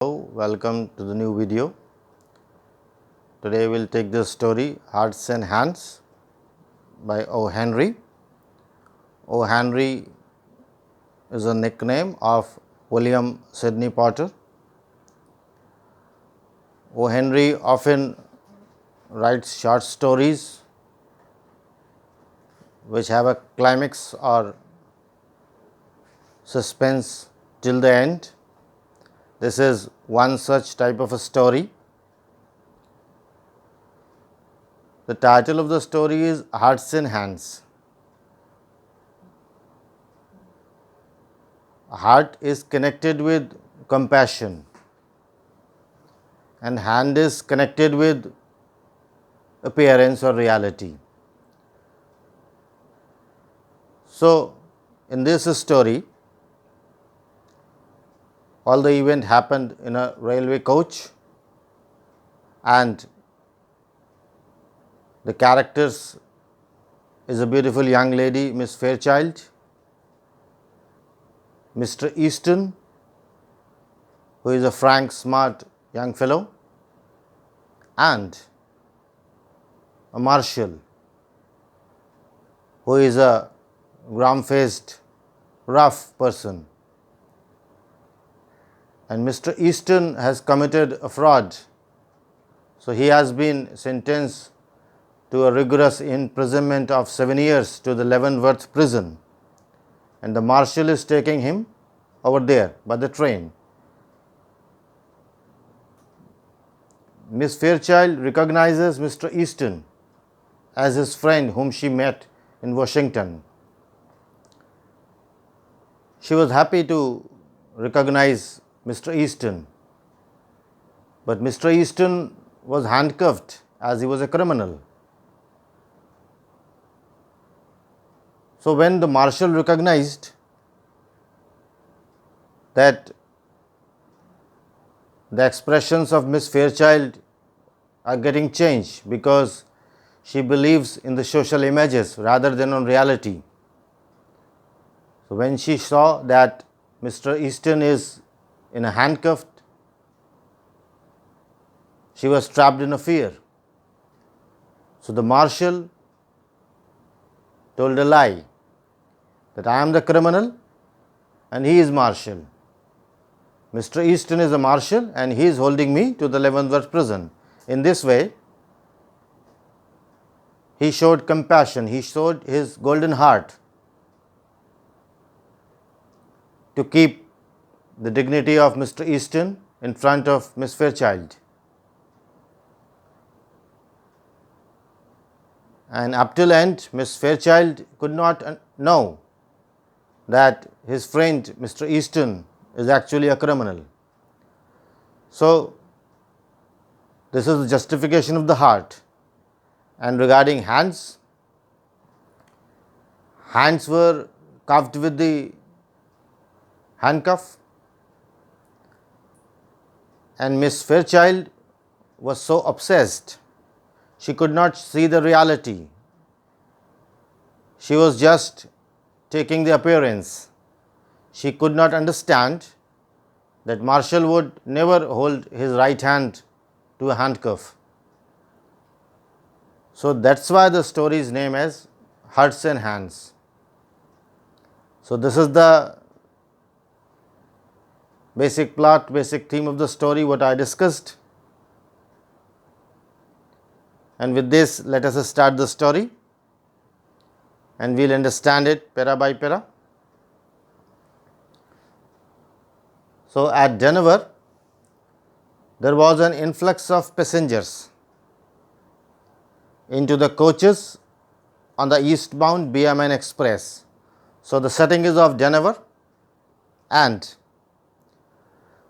Hello, welcome to the new video. Today we will take the story Hearts and Hands by O. Henry. O. Henry is a nickname of William Sidney Potter. O. Henry often writes short stories which have a climax or suspense till the end. This is one such type of a story. The title of the story is Hearts and Hands. Heart is connected with compassion and hand is connected with appearance or reality. So, in this story, all the event happened in a railway coach and the characters is a beautiful young lady, Miss Fairchild, Mr. Easton, who is a frank, smart young fellow, and a marshal, who is a grum-faced, rough person. And Mr. Easton has committed a fraud. So, he has been sentenced to a rigorous imprisonment of 7 years to the Leavenworth prison, and the marshal is taking him over there by the train. Miss Fairchild recognizes Mr. Easton as his friend whom she met in Washington. She was happy to recognize Mr. Easton, but Mr. Easton was handcuffed as he was a criminal. So, when the marshal recognized that the expressions of Miss Fairchild are getting changed because she believes in the social images rather than on reality. So, when she saw that Mr. Easton is in a handcuffed, she was trapped in a fear. So, the marshal told a lie that I am the criminal and he is marshal. Mr. Easton is a marshal and he is holding me to the Leavenworth prison. In this way, he showed compassion, he showed his golden heart to keep the dignity of Mr. Easton in front of Miss Fairchild. And up till end, Miss Fairchild could not know that his friend Mr. Easton is actually a criminal. So, this is the justification of the heart. And regarding hands, hands were cuffed with the handcuff, and Miss Fairchild was so obsessed, she could not see the reality. She was just taking the appearance. She could not understand that marshal would never hold his right hand to a handcuff. So, that is why the story is named as Hearts and Hands. So, this is the basic plot, basic theme of the story what I discussed. And with this, let us start the story and we will understand it para by para. So, at Denver, there was an influx of passengers into the coaches on the eastbound BMN Express. So, the setting is of Denver and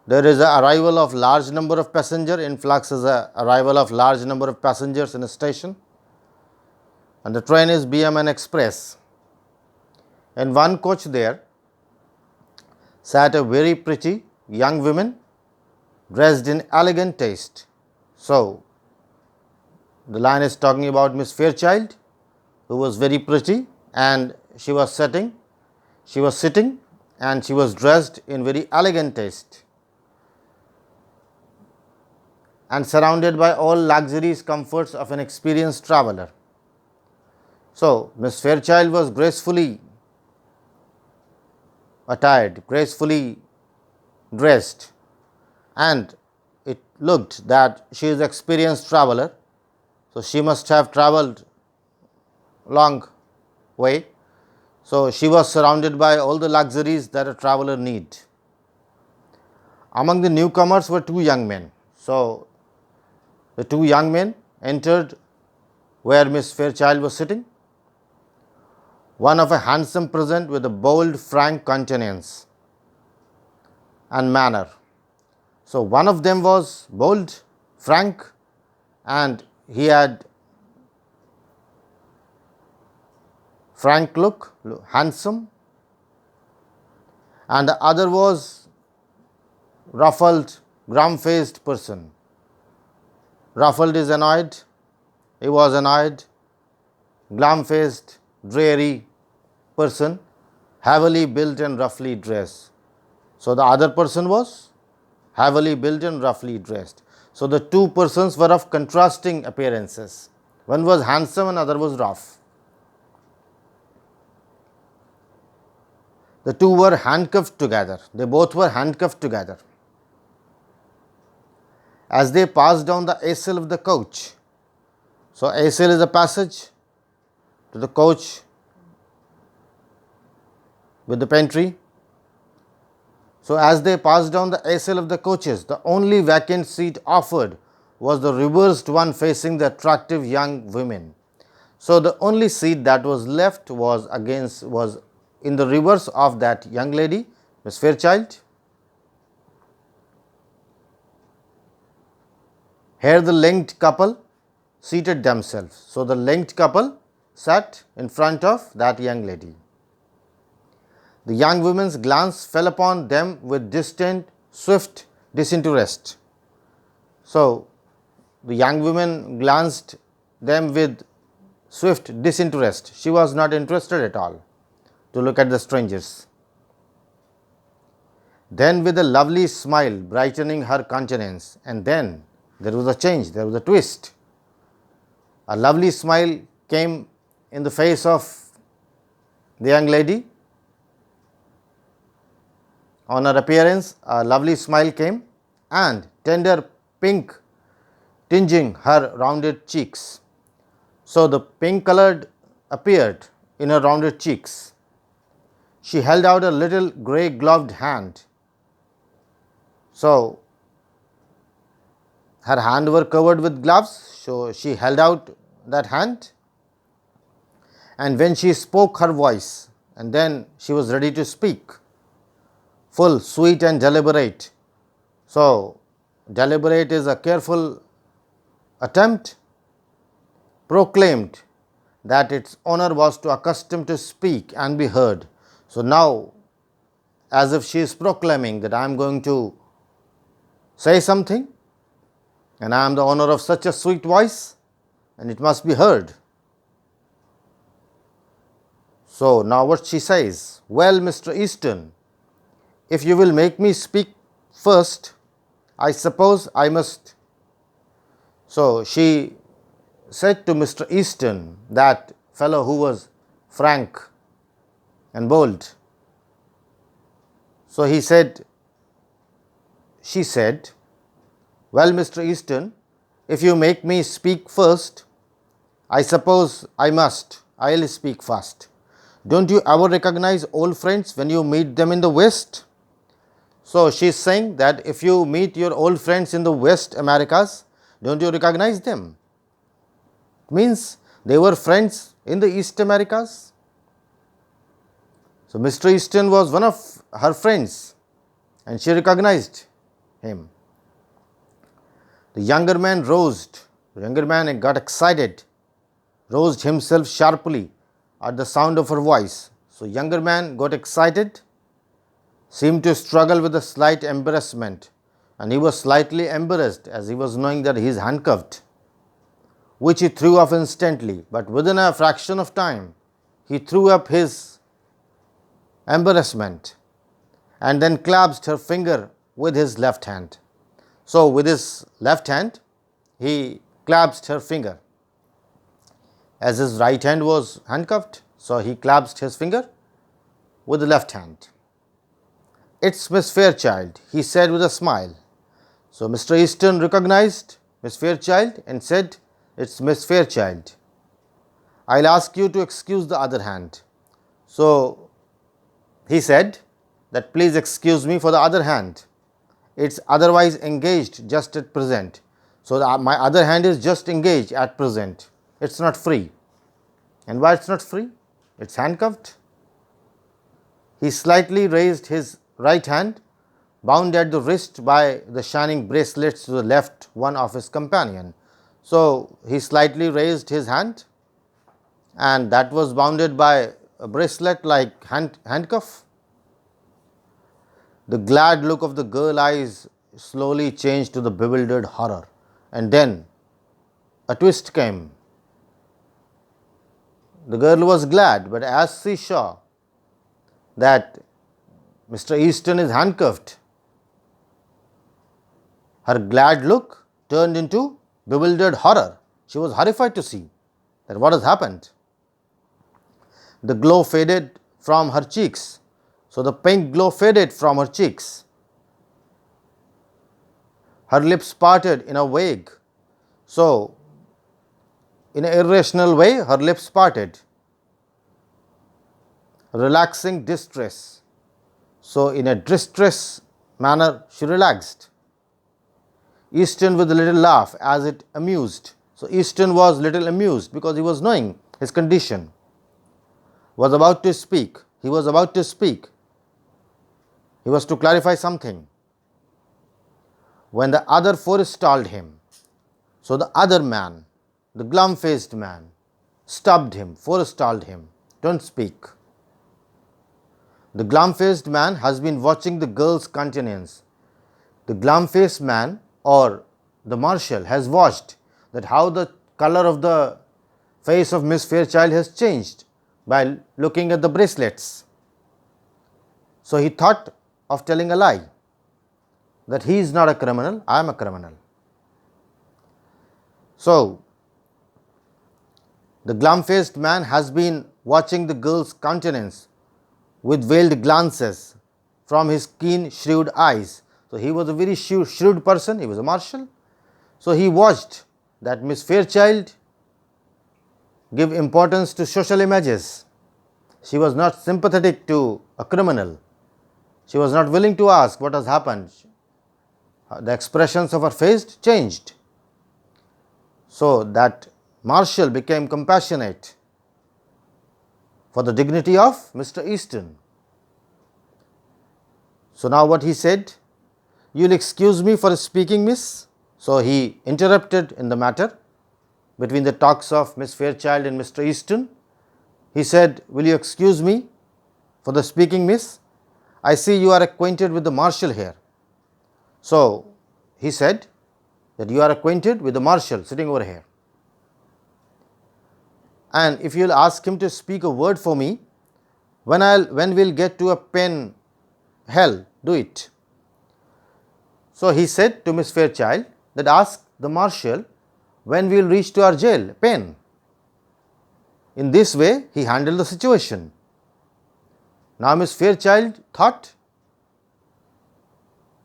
there is an arrival of large number of passengers. Influx is a arrival of large number of passengers in a station, and the train is BMN Express. In one coach there sat a very pretty young woman dressed in elegant taste. So, the line is talking about Miss Fairchild, who was very pretty, and she was sitting and she was dressed in very elegant taste. and surrounded by all luxuries, comforts of an experienced traveler. So, Miss Fairchild was gracefully attired, gracefully dressed, and it looked that she is an experienced traveler. So, she must have travelled long way. So, she was surrounded by all the luxuries that a traveler need. Among the newcomers were two young men. So, the two young men entered where Miss Fairchild was sitting. One of a handsome present with a bold, frank countenance and manner. So, one of them was bold, frank, and he had frank look, handsome, and the other was ruffled, grum-faced person. Ruffled is annoyed, he was annoyed, glum-faced, dreary person, heavily built and roughly dressed. So, the other person was heavily built and roughly dressed. So, the two persons were of contrasting appearances. One was handsome and other was rough. The two were handcuffed together. They both were handcuffed together. As they passed down the aisle of the coach. So, aisle is a passage to the coach with the pantry. So, as they passed down the aisle of the coaches, the only vacant seat offered was the reversed one facing the attractive young women. So, the only seat that was left was in the reverse of that young lady, Miss Fairchild. Here the linked couple seated themselves. So, the linked couple sat in front of that young lady. The young woman's glance fell upon them with distant, swift disinterest. So, the young woman glanced them with swift disinterest. She was not interested at all to look at the strangers. Then with a lovely smile brightening her countenance, and then there was a change, there was a twist. A lovely smile came in the face of the young lady. On her appearance, a lovely smile came and tender pink tinging her rounded cheeks. So, the pink colored appeared in her rounded cheeks. She held out a little grey gloved hand. So, her hands were covered with gloves, so she held out that hand, and when she spoke her voice, and then she was ready to speak, full, sweet and deliberate. So, deliberate is a careful attempt, proclaimed that its owner was to accustomed to speak and be heard. So, now as if she is proclaiming that I am going to say something and I am the owner of such a sweet voice and it must be heard. So, now what she says, well, Mr. Easton, if you will make me speak first, I suppose I must. So, she said to Mr. Easton, that fellow who was frank and bold. So, she said, well, Mr. Easton, if you make me speak first, I suppose I must. I will speak first. Don't you ever recognize old friends when you meet them in the West? So, she is saying that if you meet your old friends in the West Americas, don't you recognize them? It means they were friends in the East Americas. So, Mr. Easton was one of her friends and she recognized him. The younger man rose. The younger man got excited, roused himself sharply at the sound of her voice. So, younger man got excited, seemed to struggle with a slight embarrassment, and he was slightly embarrassed as he was knowing that he is handcuffed, which he threw off instantly, but within a fraction of time he threw up his embarrassment and then clasped her finger with his left hand. So, with his left hand, he clasped her finger. As his right hand was handcuffed, so he clasped his finger with the left hand. "It's Miss Fairchild," he said with a smile. So, Mr. Easton recognized Miss Fairchild and said, "It's Miss Fairchild. I'll ask you to excuse the other hand." So, he said that, "Please excuse me for the other hand. It's otherwise engaged just at present." So, my other hand is just engaged at present. It's not free. And why it's not free? It's handcuffed. He slightly raised his right hand, bound at the wrist by the shining bracelets to the left one of his companion. So, he slightly raised his hand, and that was bounded by a bracelet like handcuff. The glad look of the girl eyes slowly changed to the bewildered horror, and then a twist came. The girl was glad, but as she saw that Mr. Easton is handcuffed, her glad look turned into bewildered horror. She was horrified to see that what has happened. The glow faded from her cheeks. So, the pink glow faded from her cheeks. Her lips parted in a vague. So, in an irrational way, her lips parted, relaxing distress. So, in a distress manner, she relaxed. Easton with a little laugh as it amused. So, Easton was little amused because he was knowing his condition. Was about to speak. He was about to speak. He was to clarify something, when the other forestalled him. So, the other man, the glum-faced man, stopped him, forestalled him. Don't speak. The glum-faced man has been watching the girl's countenance. The glum-faced man or the marshal has watched that how the color of the face of Miss Fairchild has changed by looking at the bracelets. So, he thought of telling a lie, that he is not a criminal, I am a criminal. So, the glum-faced man has been watching the girl's countenance with veiled glances from his keen, shrewd eyes. So, he was a very shrewd person, he was a marshal. So, he watched that Miss Fairchild give importance to social images. She was not sympathetic to a criminal. She was not willing to ask what has happened. The expressions of her face changed. So, that marshal became compassionate for the dignity of Mr. Easton. So, now what he said, "You'll excuse me for speaking, miss." So, he interrupted in the matter between the talks of Miss Fairchild and Mr. Easton. He said, "Will you excuse me for the speaking, miss? I see you are acquainted with the marshal here." So, he said that you are acquainted with the marshal sitting over here, and if you will ask him to speak a word for me, when we'll get to a pen hell, do it. So, he said to Miss Fairchild that ask the marshal when we'll reach to our jail, pen. In this way, he handled the situation. Now, Miss Fairchild thought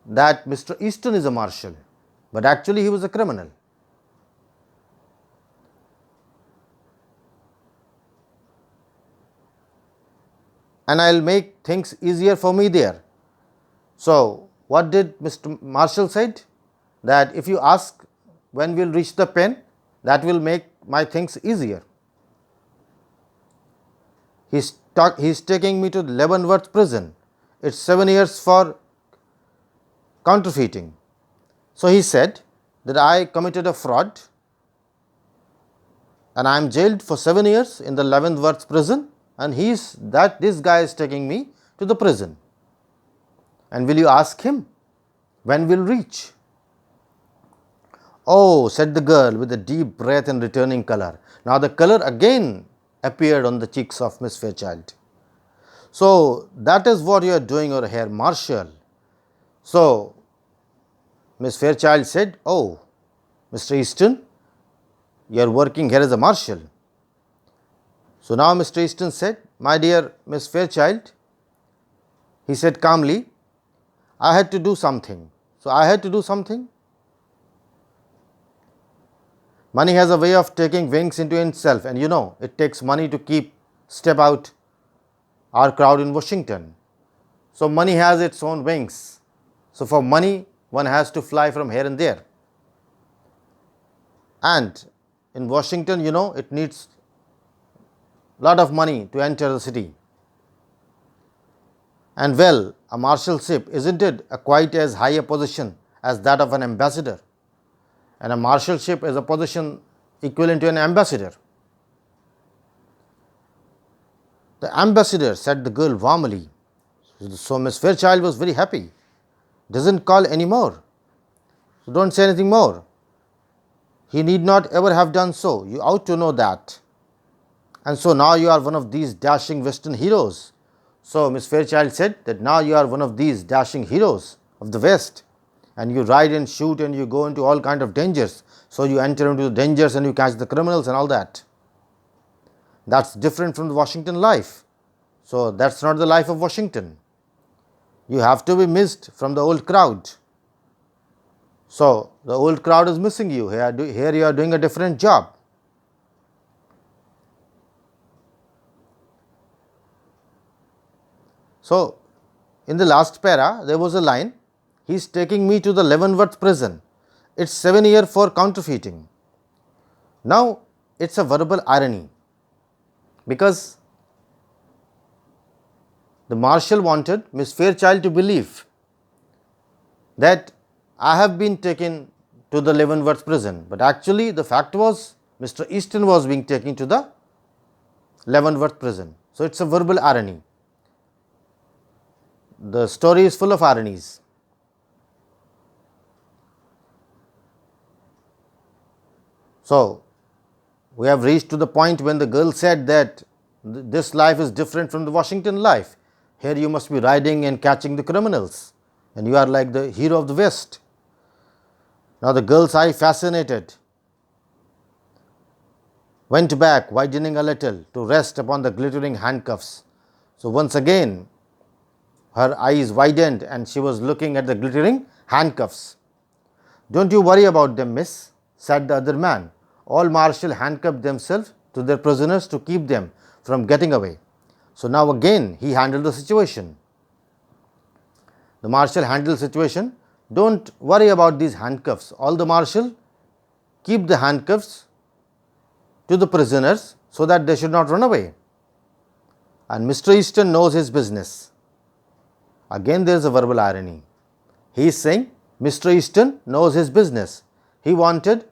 that Mr. Easton is a marshal, but actually he was a criminal. And I'll make things easier for me there. So, what did Mr. Marshal said? That if you ask when we'll reach the pen, that will make my things easier. He's taking me to Leavenworth prison. It's 7 years for counterfeiting. So, he said that I committed a fraud and I am jailed for 7 years in the Leavenworth prison, and this guy is taking me to the prison. And will you ask him when we'll reach? "Oh," said the girl with a deep breath and returning color. Now, the color again appeared on the cheeks of Miss Fairchild. "So, that is what you are doing over here, marshal. So, Miss Fairchild said, "Oh, Mr. Easton, you are working here as a marshal." So now Mr. Easton said, "My dear Miss Fairchild," he said calmly, "I had to do something." So I had to do something. Money has a way of taking wings into itself, and it takes money to step out our crowd in Washington. So money has its own wings. So for money, one has to fly from here and there. And in Washington, it needs a lot of money to enter the city. And well, a marshalship, isn't it quite as high a position as that of an ambassador? And a marshalship is a position equivalent to an ambassador. "The ambassador," said the girl warmly. So Miss Fairchild was very happy. "Doesn't call any more. So don't say anything more. He need not ever have done so. You ought to know that. And so now you are one of these dashing Western heroes." So Miss Fairchild said that now you are one of these dashing heroes of the West, and you ride and shoot and you go into all kind of dangers. So you enter into the dangers and you catch the criminals and all that. That's different from the Washington life. So that's not the life of Washington. You have to be missed from the old crowd. So the old crowd is missing you. Here you are doing a different job. So in the last para, there was a line, "He's taking me to the Leavenworth prison. It's 7 years for counterfeiting." Now it's a verbal irony, because the marshal wanted Miss Fairchild to believe that I have been taken to the Leavenworth prison, but actually the fact was Mr. Easton was being taken to the Leavenworth prison. So it's a verbal irony. The story is full of ironies. So we have reached to the point when the girl said that this life is different from the Washington life. Here you must be riding and catching the criminals, and you are like the hero of the West. Now the girl's eye, fascinated, went back, widening a little to rest upon the glittering handcuffs. So once again her eyes widened and she was looking at the glittering handcuffs. "Don't you worry about them, miss," said the other man. "All marshals handcuff themselves to their prisoners to keep them from getting away." So now again he handled the situation. The marshal handled the situation. "Don't worry about these handcuffs. All the marshal keep the handcuffs to the prisoners so that they should not run away. And Mr. Easton knows his business." Again there is a verbal irony. He is saying Mr. Easton knows his business. He wanted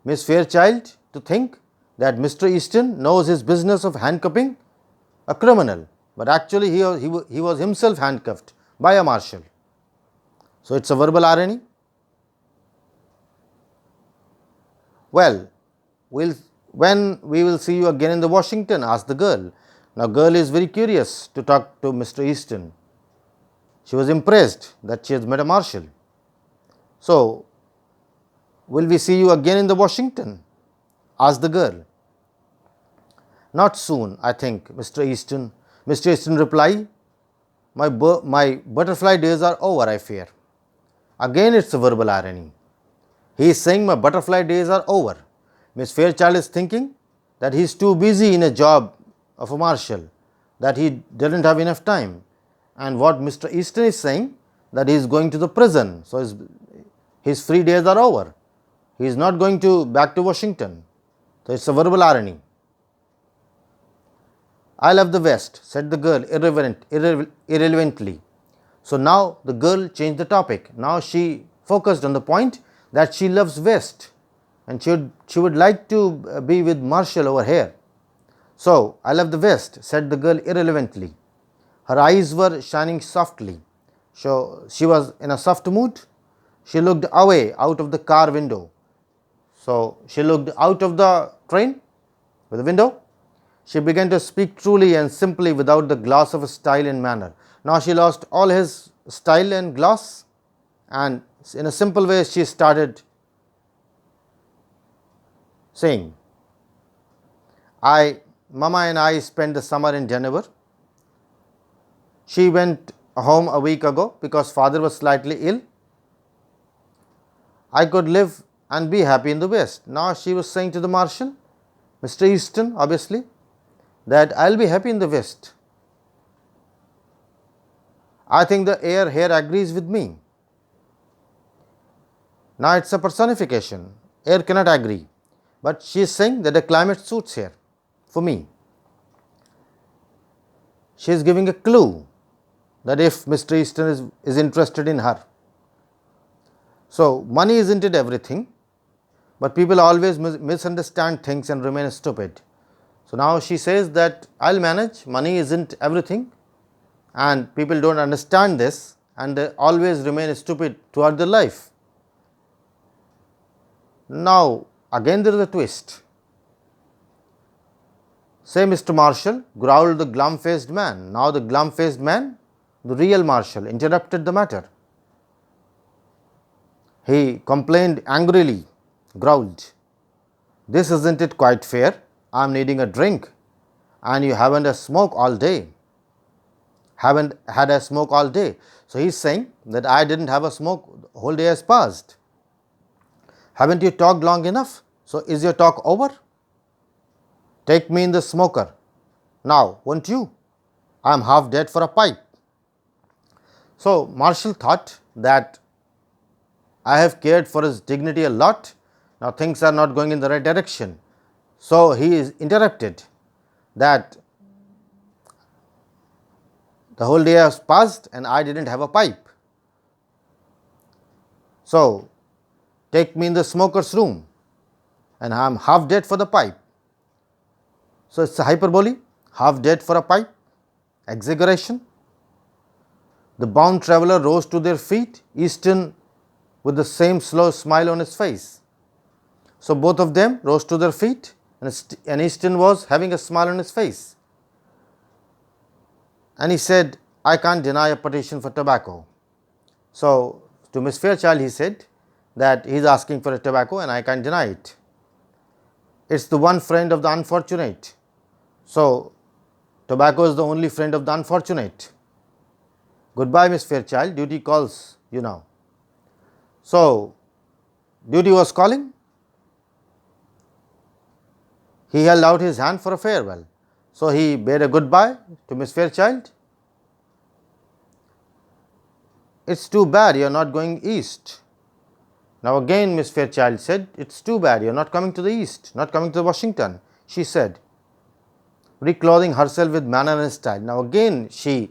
Miss Fairchild to think that Mr. Easton knows his business of handcuffing a criminal, but actually he was himself handcuffed by a marshal. So it's a verbal irony. "Well, when we will see you again in the Washington?" asked the girl. Now girl is very curious to talk to Mr. Easton. She was impressed that she has met a marshal. "So, will we see you again in the Washington?" asked the girl. "Not soon, I think, Mr. Easton." Mr. Easton replied, My butterfly days are over, I fear." Again it's a verbal irony. He is saying my butterfly days are over. Miss Fairchild is thinking that he is too busy in a job of a marshal, that he didn't have enough time. And what Mr. Easton is saying, that he is going to the prison, so his free days are over. He is not going back to Washington. So it's a verbal irony. "I love the West," said the girl irrelevantly. So now the girl changed the topic. Now she focused on the point that she loves West and she would like to be with Marshall over here. "So, I love the West," said the girl irrelevantly. Her eyes were shining softly. So she was in a soft mood. She looked away out of the car window. So she looked out of the train with the window. She began to speak truly and simply without the gloss of style and manner. Now she lost all his style and gloss and in a simple way, she started saying, Mama and I spent the summer in Geneva. She went home a week ago because father was slightly ill. I could live and be happy in the West. Now she was saying to the Marshal, Mr. Easton, obviously, that I'll be happy in the West. I think the air here agrees with me. Now it's a personification. Air cannot agree. But she is saying that the climate suits here for me. She is giving a clue that if Mr. Easton is interested in her. So, money isn't it everything, but people always misunderstand things and remain stupid. So, now she says that I'll manage, money isn't everything, and people don't understand this and they always remain stupid throughout their life. Now, again there is a twist. Say, Mr. Marshal, growled the glum-faced man. Now, the glum-faced man, the real Marshal, interrupted the matter. He complained angrily, growled, This isn't it quite fair? I am needing a drink and you haven't a smoke all day. Haven't had a smoke all day. So, he is saying that I didn't have a smoke, the whole day has passed. Haven't you talked long enough? So, is your talk over? Take me in the smoker. Now, won't you? I am half dead for a pipe. So, Marshal thought that I have cared for his dignity a lot. Now, things are not going in the right direction. So, he is interrupted that the whole day has passed and I didn't have a pipe. So, take me in the smoker's room and I am half dead for the pipe. So, it's a hyperbole, half dead for a pipe, exaggeration. The bound traveller rose to their feet, Easton with the same slow smile on his face. So, both of them rose to their feet and Easton was having a smile on his face. And he said, I can't deny a petition for tobacco. So, to Miss Fairchild he said that he is asking for a tobacco and I can't deny it. It's the one friend of the unfortunate. So, tobacco is the only friend of the unfortunate. Goodbye, Miss Fairchild, duty calls you now. So, duty was calling. He held out his hand for a farewell. So, he bade a goodbye to Miss Fairchild. It's too bad you are not going east. Now, again Miss Fairchild said, it's too bad you are not coming to the east, not coming to Washington, she said, reclothing herself with manner and style. Now, again she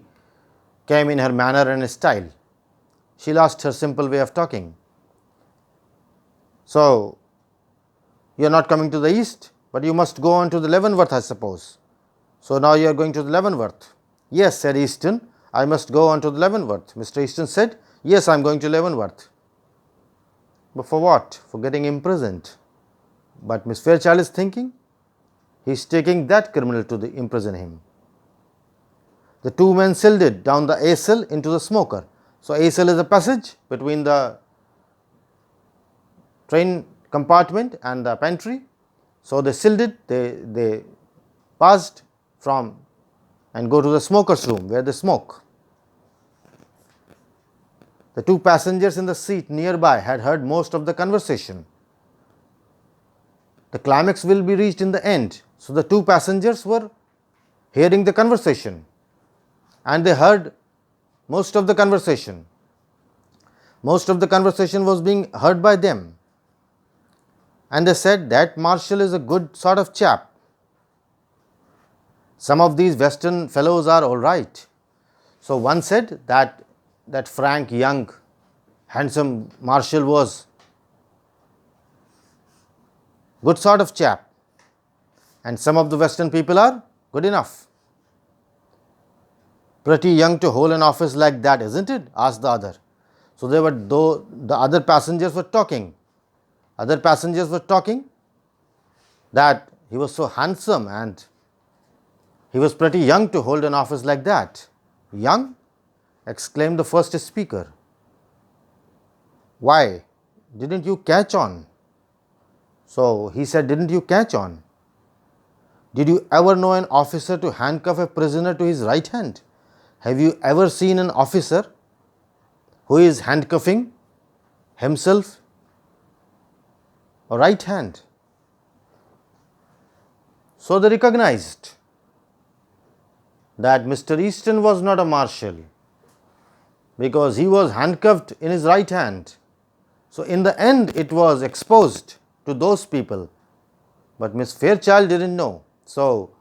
came in her manner and style. She lost her simple way of talking. So, you are not coming to the east, but you must go on to the Leavenworth, I suppose. So, now you are going to the Leavenworth. Yes, said Easton, I must go on to the Leavenworth. Mr. Easton said, yes, I am going to Leavenworth. But for what? For getting imprisoned. But Miss Fairchild is thinking, he is taking that criminal to imprison him. The two men silted down the A cell into the smoker. So, A cell is a passage between the train compartment and the pantry. So, they silted, they passed from and go to the smoker's room where they smoke. The two passengers in the seat nearby had heard most of the conversation. The climax will be reached in the end. So, the two passengers were hearing the conversation and they heard most of the conversation. Most of the conversation was being heard by them. And they said that Marshal is a good sort of chap. Some of these Western fellows are all right. So, one said that frank, young, handsome Marshal was good sort of chap, and some of the Western people are good enough. Pretty young to hold an office like that, isn't it? Asked the other. So, the other passengers were talking. Other passengers were talking that he was so handsome and he was pretty young to hold an office like that. Young? Exclaimed the first speaker. Why didn't you catch on? So he said, didn't you catch on? Did you ever know an officer to handcuff a prisoner to his right hand? Have you ever seen an officer who is handcuffing himself or right hand? So they recognized that Mr. Easton was not a marshal because he was handcuffed in his right hand. So in the end it was exposed to those people, but Miss Fairchild didn't know. So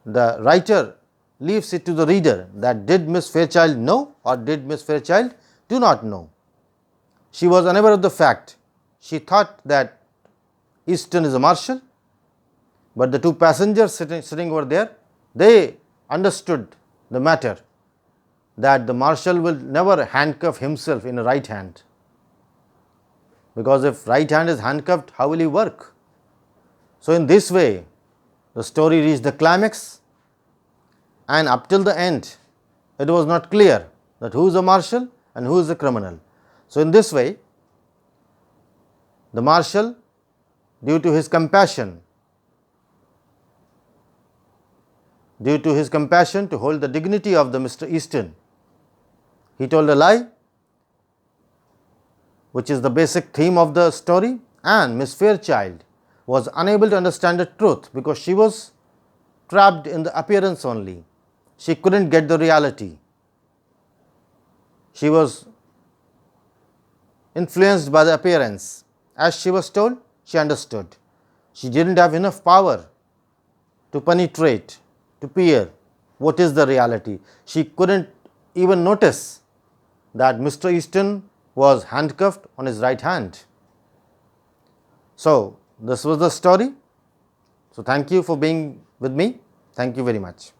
the writer leaves it to the reader that did Miss Fairchild know or did Miss Fairchild do not know. She was unaware of the fact. She thought that Easton is a marshal, but the two passengers sitting over there, they understood the matter that the marshal will never handcuff himself in a right hand, because if right hand is handcuffed, how will he work? So in this way the story reached the climax, and up till the end it was not clear that who is a marshal and who is a criminal. So in this way the marshal, due to his compassion to hold the dignity of the Mr. Easton, he told a lie, which is the basic theme of the story, and Miss Fairchild was unable to understand the truth because she was trapped in the appearance only. She couldn't get the reality. She was influenced by the appearance. As she was told, she understood. She didn't have enough power to penetrate, to peer what is the reality. She couldn't even notice that Mr. Easton was handcuffed on his right hand. So this was the story. So thank you for being with me. Thank you very much.